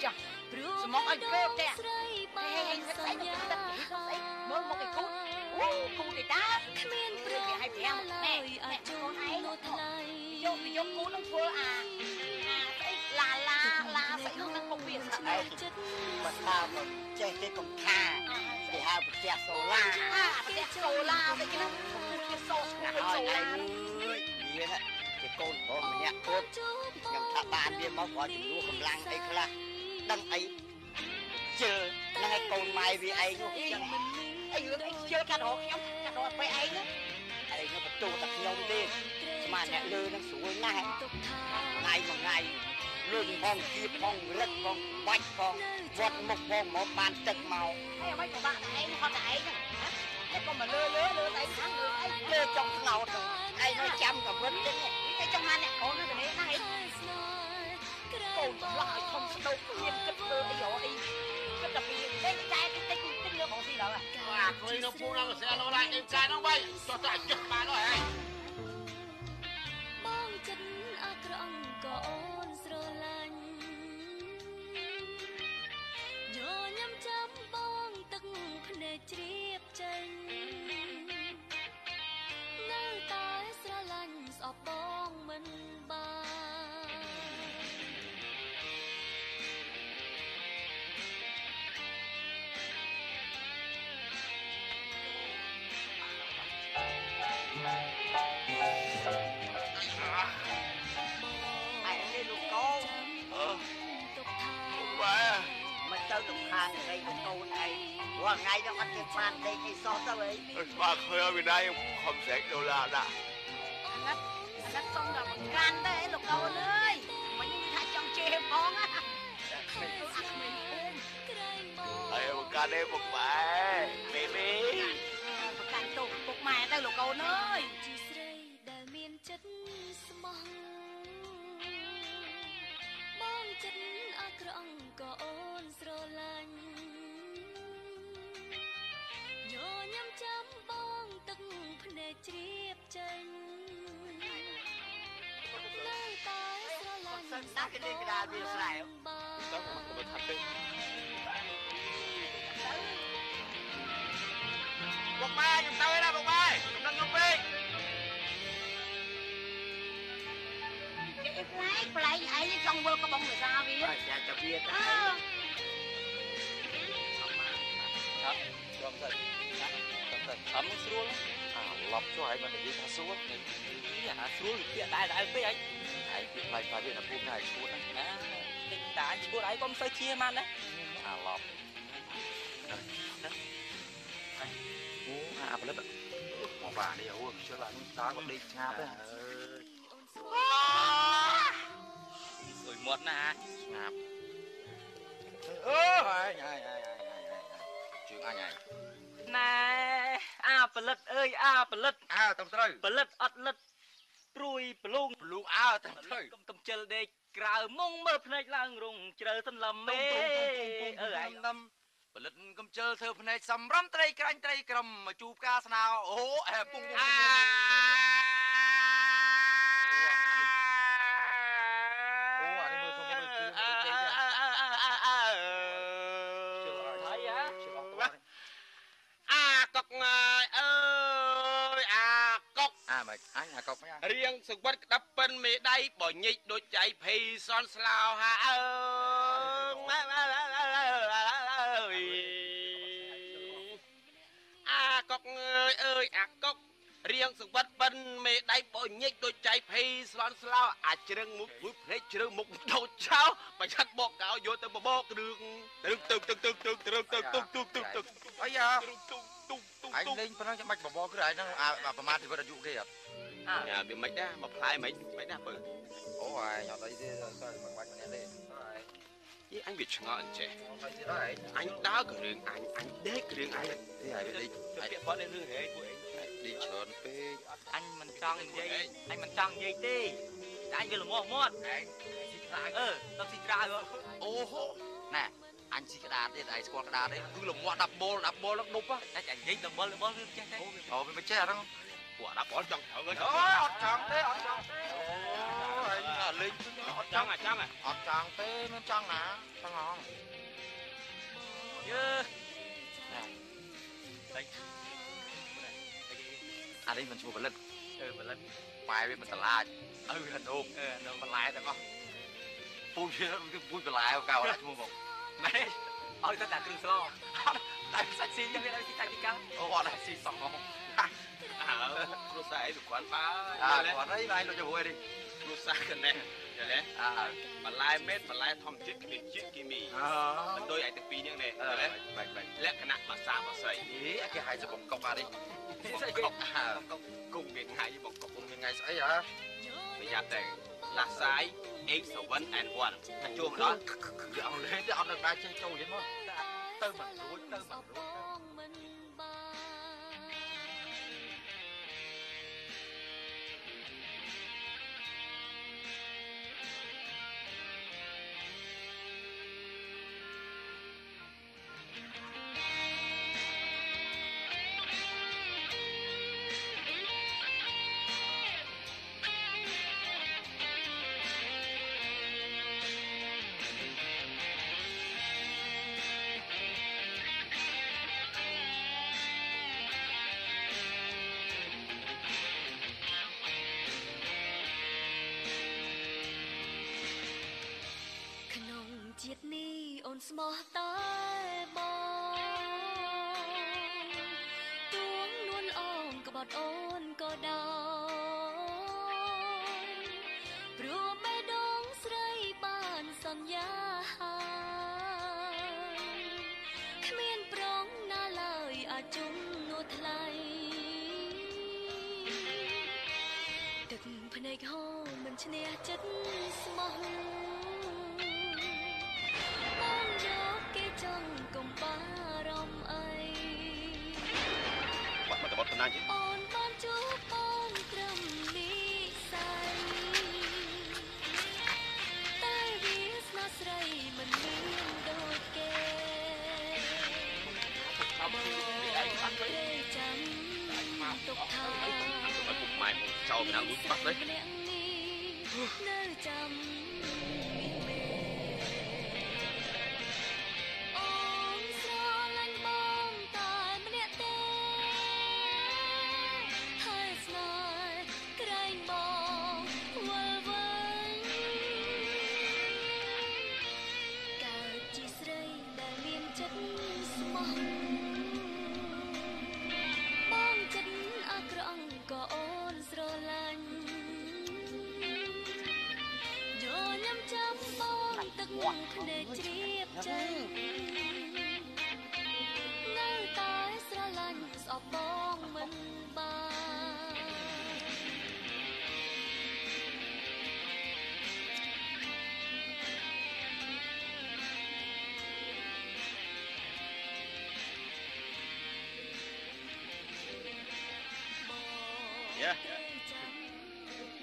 ចាស្មោកឲ្យព្រឺតែហេស្អីទៅទឹកស្អីមើលមកឯគូអូគូទេតាគ្មានព្រឺគេឲ្យប្រាំណែខ្លួនឯងយកគូនឹងធ្វើអាស្អីឡាស្អីនឹងពុកវាស្អីបើថាចេះទេកុំថាគេហៅផ្ទះសូឡាផ្ទះសូឡាវិញណាគេសូស្គាល់សូឡាអើយវាគេកូនប្រុសម្នាក់ពុតខ្ញុំថាបានវាមកគាត់ជំនួសកម្លាំងអីខ្លះដឹងអីជិលនឹងឲ្យកូនម៉ែវាឯងនោះចឹងអីរឿងអីជិលកាត់រកខ្ញុំកាត់រកពេលឯងណាឯងនោះបន្ទូតែខ្ញុំទេស្មានអ្នកលើនឹងស្រួលណាស់ថ្ងៃលឿនផងគៀបផងរឹកផងបាច់ផងវត្តមុខផងមកបានទឹកមកហើយអ្វីក៏បាក់តែឯងគាត់តែឯងហ្នឹងតែក៏មកលើស្អីខាងលើចង់ស្ងោតឯងនៅចាំកាវិនទេតែចង់បានអ្នកកូននៅនេះណាឯងកូនឆ្លោះឲ្យធំស្ដោកមានគិតធ្វើអីរអីគិតតែពីតែចែកតិចលើបងស៊ីដល់អាឃើញនៅពូដល់កសែលោឡាយឯងចែកហ្នឹងវិញចុះតែចុះបានអស់ហើយបងចិត្តអាក្រក់ក៏អូនស្រឡាញ់ញញឹមចាំបងទឹកភ្នែកជ្រាបចេញនៅតែស្រឡាញ់ស្អប់បងមិនបានមិនទៅទំខាងអីកូនឯងរាល់ថ្ងៃတော့អត់ចេះបានដេកអីសោះទៅអីបាទឃើញឲ្យវិន័យខំស្រែកដុល្លារដាក់អាណិតសុំដល់បង្កានទេលោកកូនអើយមិញថាចង់ជេរផងណាមិនទៅអត់មានភូមិហើយបង្កានទេពុកម៉ែមេបង្កានទុកពុកម៉ែទៅលោកកូនអើយជាស្រីដែលមានចិត្តស្មោះបងចិត្តអាក្រក់ក៏អូនស្រឡាញ់ញញឹមចាំបងទឹកភ្នែកជ្រាបចេញនៅតែស្រឡាញ់ណាស់គេលេងកដាលវាស្រែទៅមកថាពេកពុកម៉ែខ្ញុំទៅណាពុកម៉ែខ្ញុំនឹងពេកប្លែកឯងចង់វល់កបងភាសាវាចាចាវាទៅครับយំទៅខំស្រួលឡប់ចុះឲ្យមិននិយាយថាស្រួលអាស្រួលពាក្យដែរពេកឯងពាក្យផ្លែផ្លែវាណាពុំណាឈួតណាតិចតាឈួតឯងក៏មិនសូវជាបានដែរឡប់អូផលិតមកបានេះអូខ្ជិលឡើងតាក៏ដេកឆ្ងាប់ដែរអើយមាត់ណាស្ងាប់ហើយជើងអញហើយណែអាផលិតអើយអាផលិតតំត្រូវផលិតអត់លិតព្រួយប្លូងតំត្រូវកំជិលដេកក្រៅមុងមើលភ្នែកឡើងរងជ្រៅសន្លឹមមេអើឯងតំផលិតកំជិលធ្វើភ្នែកសំរំត្រីក្រាញ់ត្រីក្រំមកជួបការស្នោអូពុងអាកុករៀងសង្វត្តក្តាប់ប៉ិនមេដៃបើញិចដូចចៃភ័យសនស្លោហាអើអាកុកអើយអាកុករៀងសង្វត្តប៉ិនមេដៃបើញិចដូចចៃភ័យសនស្លោអាចជ្រឹងមុខព្រួយភ្នែកជ្រឹងមុខដូចឆោបើឆាត់បកកោយកទៅបបកគ្រឿងទឹកអីយ៉ាអញលេងប៉ុណ្ណឹងចាំបាច់បបកគ្រឿងឯហ្នឹងប្រមាថជីវិតអាយុគេអត់វាមិនដែរមកផ្លែមិនដែរបើអូយអត់អីទេសើមិនបាច់ម្នាក់ទេយីអញវាឆ្ងល់អញ្ចេះអញដើរគ្រឿងអញដេកគ្រឿងអញទេហើយដេកពាក្យប៉ុននេះរឿងហេពួកឯងដេកច្រើនពេកអញមិនចង់និយាយអញមិនចង់និយាយទេតែអញវាល្មមមាត់ឯងស៊ីក្រាវទៅស៊ីក្រាវអូហូណែអញស៊ីក្តារទៀតឯងស្គាល់ក្តារទេគឺល្មម10បលនឹងដប់តែអញនិយាយ10បលវាចេះទេអូវាមិនចេះអាហ្នឹងពួក10បលចង់ត្រូវអូអត់ចង់ទេអូយ លេងអត់ចង់អត់ចង់ទេមិនចង់ណាចង់ហងយើអានេះមិនឈ្មោះផលិតផលិតបែរវាមិនតឡាចហណូកបន្លែទាំងអស់ពូជពូជបន្លែកៅអត់ឈ្មោះមកណែឲ្យទៅតែគ្រឿងស្លតែសាច់ស៊ីយ៉ាងនេះឲ្យស៊ីតែពីកាអូអត់ឲ្យស៊ីសក់មកគ្រូសាអីទៅគាត់បើគាត់អីបាយលោកទៅរួយនេះគ្រូសាកណែចាឡេបន្លែមេតបន្លែធម្មជាតិគ្មានជាតិគីមីមិនដូចឯទាំងពីរនេះទេបាច់លក្ខណៈភាសាភាសាគេហៅថាបង្កប់អានេះស្អីគេគុំមានថ្ងៃបង្កប់គុំមានថ្ងៃស្អីហ៎ប្រយ័ត្នតែលាស់សាយ X7 and 1ថាជួមម្ដងយកអស់លេទៅអត់នៅដែរចេះចូលទៀតមកទៅមិនរួចទៅមិនរួចជាតិនេះអូនស្មោះតែបងទួងនួនអងក្បត់អូនក៏ដោយព្រោះបេះដូងស្រីបានសន្យាគ្មានប្រងណាឡើយអាចជុំនួនថ្លៃទឹកភ្នែកហូរមិនឈ្នះចិត្តស្មោះគេចង់កុំបារម្ភអីបាត់មកតបតណាទៀតអូនបានជួបបងត្រឹមនិស័យតែវាស្នាស្រីមិនមានដូចគេចាំទុកថាមកពុកម៉ែមកចោលមិនដល់លុយបាត់ទេនៅចាំភ្នែកជ្រាបចេញនៅតែស្រឡាញ់ស្អប់បងមិនបានយ៉ា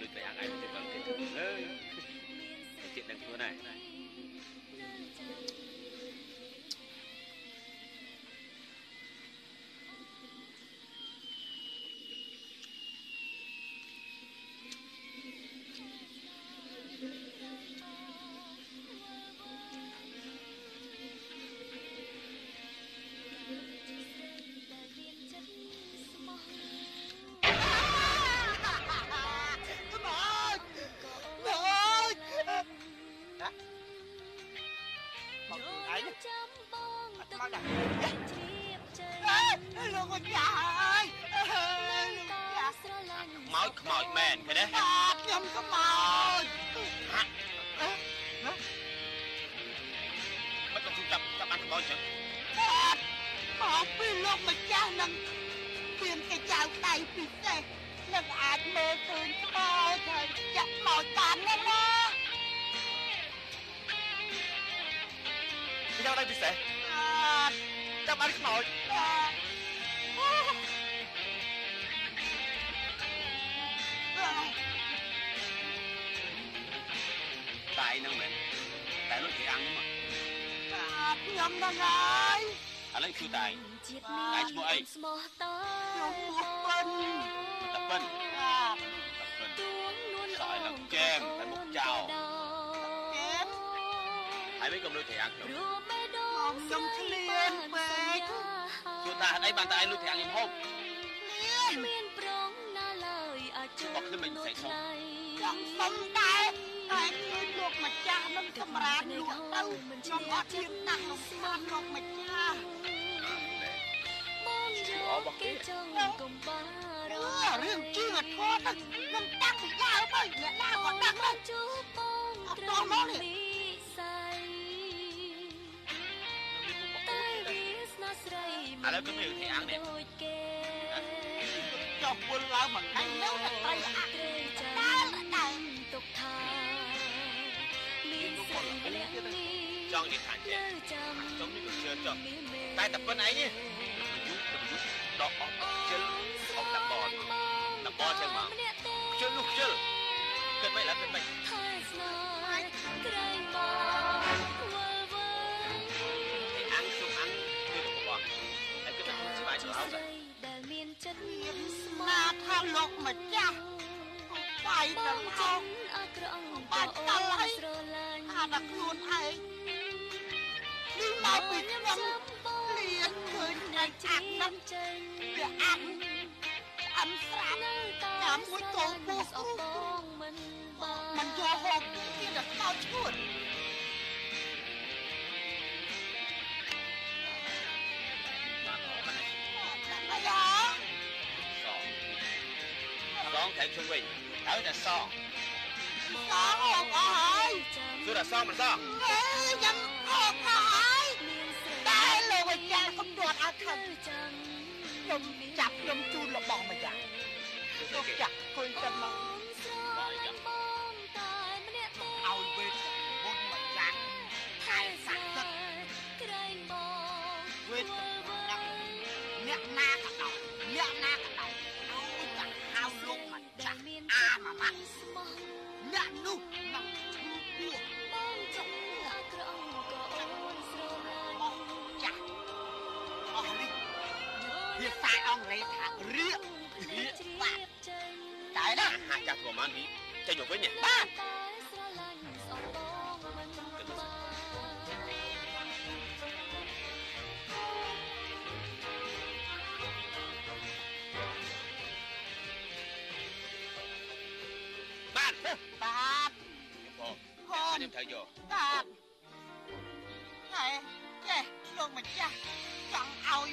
ដូចតែអាយទៅបងគេទៅចិត្តដឹងខ្លួនហើយខ្មោចមែនឃើញទេខ្ញុំខ្មោចមិនต้องចាប់បានខ្មោចចឹងមកពីលោកម្ចាស់នឹងមានគេចៅដៃពិសេសនឹងអាចមើលឃើញខ្មោចហើយចាក់ខ្មោចបានណាចៅដៃពិសេសចាប់បានខ្មោចតែនឹងមែនតែនោះគេអាំងមកខ្ញុំនឹងហើយឥឡូវគឺតែឈ្មោះអីស្មោះតើខ្ញុំមកប៉ិនតាប៉ិនសោយឡើងចែមតែមុខចោល វិញកុំលួចត្រាំងខ្ញុំ ព្រោះបេះដូង ខ្ញុំឆ្លៀនពេក សួរតាអីបានតែឯងលួចត្រាំងខ្ញុំហូប គ្មានប្រងណាឡើយអាចជុំនោះថ្លៃ ចង់សុំដែរតែឃើញលោកម្ចាស់នឹងសម្រាប់លក់ទៅខ្ញុំអត់ជៀមដាក់ក្នុងស្មាត់លោកម្ចាស់ បងយកគេចង់កុំបារម្ភ រឿងជឿធម៌ទៅខ្ញុំតាំងពីដើមទៅអ្នកណាក៏ដឹងដែរ ជួបបងត្រូវនិស័យតែវាស្នាស្រី ឥឡូវគឺមានត្រាំងនេះ ដូចគេ ចុះពុលឡើងមិនអញនៅតែត្រីអាក់ ត្រេកចាំ ដើរ ទុកថាមានស្រីម្នាក់នេះ ចង់និយាយថាចេះ នៅចាំ ចង់នេះក៏ជឿចុះតែតែប៉ុណ្្នឹងឯងដកអស់ជិលអស់តាបនចឹងមកជិលនោះជិលគិតមិនឡើយគិតមិន ថែស្នេហ៍ក្រែងបងវល់វល់ ទីអាំងជុំអាំងគឺទៅបោះហើយគិតថាស្បាយទៅអត់ ដែលមានចិត្តស្មោះ ណាថាលោកម្ចាស់បាយ ប ទៅ ង ហោ ចិនអាក្រក់ក៏អូនស្រឡាញ់ ថាតែខ្លួនឯងនេះមកពីខ្ញុំលៀនឃើញតែអាក់ណាស់ ចេញ វាអាក់អំស្រាប់ តាមមួយតោពោះអបងមិនបាន มันយកហូបទៀតតែខោឈួត បានអស់បាន អាយ៉ា សងថែមជុំវិញហើយតែសង សងហូបអស់ហើយ សួរតែសងមិនសង ខ្ញុំហូបអស់ហើយតែលោកម្ចាស់ខ្ញុំទាត់អត់ខឹង ចាំ ខ្ញុំចាប់ខ្ញុំជូនរបស់ម្យ៉ាងទុកចាក់ឃើញតែមក បងបងតែម្នាក់ទេ ឲ្យវេទមុនម្យ៉ាងខែស័ក្តិសិទ្ធិ ក្រែងបង វេទដាក់អ្នកណាក៏ដោយអ្នកណាក៏ដោយឲ្យតែហៅលោកម្ចាស់អាម៉ាម៉ា ស្មោះ អ្នកនោះនឹងឈឺពោះ បងចិនអាក្រក់ក៏អូនស្រឡាញ់ មកចាស់អស់នេះភាសាអង់គ្លេសថារៀករៀកបាត់ ចេញ តែណា ហាក់ចាស់ប្រហែលនេះចេញមកវិញ បាទ តែស្រឡាញ់ស្អប់បងមិនបាន បាន បាទ បង ហូន ខ្ញុំត្រូវយក បាទហើយចេះលោកម្ចាស់ចង់ឲ្យ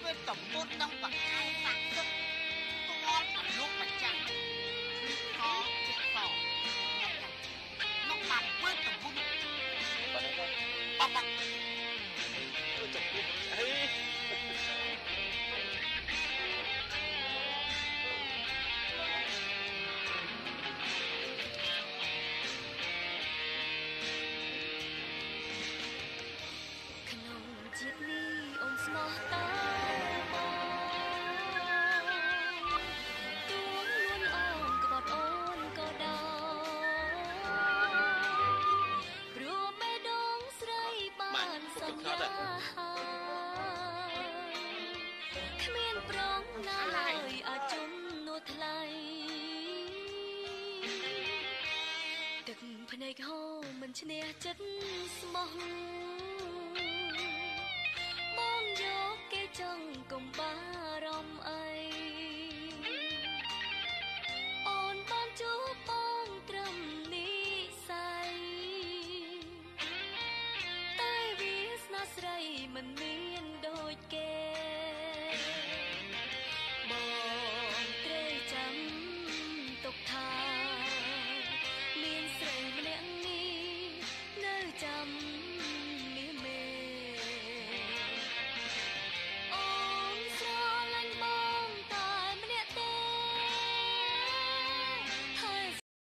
វាតំពុតនឹងបកាយស័ក្តិសិទ្ធិទាល់តែលោកម្ចាស់គឺខចិត្តសនោះបានធ្វើតំពុត បានទេ អត់បាន ទៅចុះអី ក្នុងជាតិនេះអូនស្មោះតើបងទួងលួនអូនក្បត់អូនក៏ដោយព្រោះបេះដូងស្រីបានសន្យាគ្មានប្រងណាឡើយអាចជុំនោះថ្លៃទឹកភ្នែកហូរមិនឈ្នះចិត្តស្មោះ